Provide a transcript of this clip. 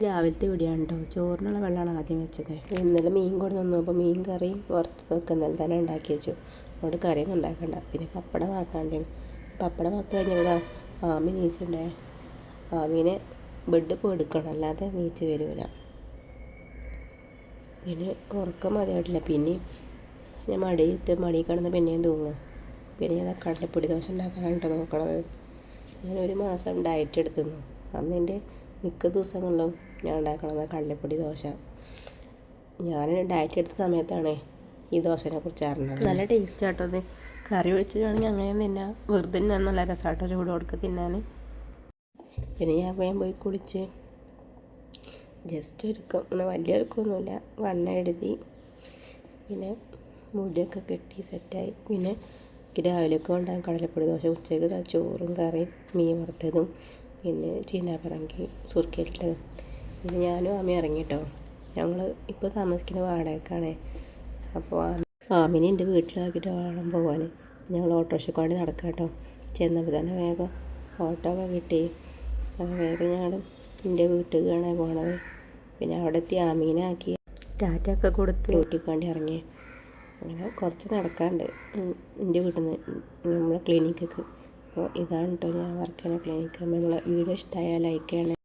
രാവിലത്തെ ഇവിടെയാണ് കേട്ടോ. ചോറിനുള്ള വെള്ളമാണ് ആദ്യം വെച്ചത്. ഇന്നലെ മീൻ കൊണ്ടുവന്നു. അപ്പോൾ മീൻ കറിയും വറുത്തതൊക്കെ ഇന്നലെ തന്നെ ഉണ്ടാക്കി വെച്ചു. അതുകൊണ്ട് കറിയൊന്നും ഉണ്ടാക്കണ്ട. പിന്നെ പപ്പടം വറക്കാണ്ടേ. പപ്പടം വറുത്ത് കഴിഞ്ഞാൽ ആമി നീച്ചുണ്ടേ. ആമീനെ ബെഡ് ഇപ്പോൾ എടുക്കണം, അല്ലാതെ നീച്ച് വരില്ല. പിന്നെ ഉറക്കം മതിയായിട്ടില്ല. പിന്നെ ഞാൻ മടി കിടന്ന് പിന്നെയും തൂങ്ങുക. പിന്നെ ഞാൻ കടലപ്പൊടി ദോശ ഉണ്ടാക്കാനാണ് കേട്ടോ നോക്കണത്. ഞാനൊരു മാസം ഡയറ്റ് എടുത്തിരുന്നു. അന്നെൻ്റെ മിക്ക ദിവസങ്ങളിലും ഞാൻ ഉണ്ടാക്കണത് കടലപ്പൊടി ദോശ. ഞാൻ ഡയറ്റ് എടുത്ത സമയത്താണ് ഈ ദോശനെ കുറിച്ച് അറിഞ്ഞത്. നല്ല ടേസ്റ്റ് ആട്ടോ അത്. കറി ഒഴിച്ച് വേണമെങ്കിൽ അങ്ങനെ തിന്നാം. വെറുതെ ഞാൻ നല്ല രസമാട്ടോ ചൂട് കൊടുക്കുക തിന്നാൻ. പിന്നെ ഞാൻ പോയി കുളിച്ച് ജസ്റ്റ് ഒരുക്കം, എന്നാൽ വലിയ ഒരുക്കമൊന്നുമില്ല. വണ്ണ എഴുതി പിന്നെ മുടിയൊക്കെ കെട്ടി സെറ്റായി. പിന്നെ രാവിലെയൊക്കെ ഉണ്ടാകും കടലപ്പൊടി ദോശ. ഉച്ചയ്ക്ക് ചോറും കറിയും മീൻ വറുത്തതും പിന്നെ ചീനാപ്പറങ്കി സുർക്കയിട്ടത്. പിന്നെ ഞാനും ആമി ഇറങ്ങിട്ടോ. ഞങ്ങൾ ഇപ്പോൾ താമസിക്കുന്ന വാടകയ്ക്കാണ്. അപ്പോൾ ആമിനെ എൻ്റെ വീട്ടിലാക്കിയിട്ട് വേണം പോകാൻ. ഞങ്ങൾ ഓട്ടോറിക്ഷക്കാണ്ടി നടക്കാം കേട്ടോ. ചെന്നപ്പോൾ തന്നെ വേഗം ഓട്ടോ ഒക്കെ കിട്ടി. വേഗം ഞങ്ങൾ എൻ്റെ വീട്ടിലേക്കാണ് പോണത്. പിന്നെ അവിടെ എത്തി ആമീനെ ആക്കി ടാറ്റൊക്കെ കൊടുത്ത് വീട്ടിൽ ഇറങ്ങി. അങ്ങനെ കുറച്ച് നടക്കാണ്ട് എൻ്റെ വീട്ടിൽ നിന്ന് നമ്മളെ ക്ലിനിക്കൊക്കെ. അപ്പോൾ ഇതാണ് കേട്ടോ ഞാൻ വർക്ക് ചെയ്യുന്ന ക്ലിനിക്ക്. നമ്മളെ വീഡിയോ ഇഷ്ടമായാൽ ലൈക്ക് ചെയ്യണേ.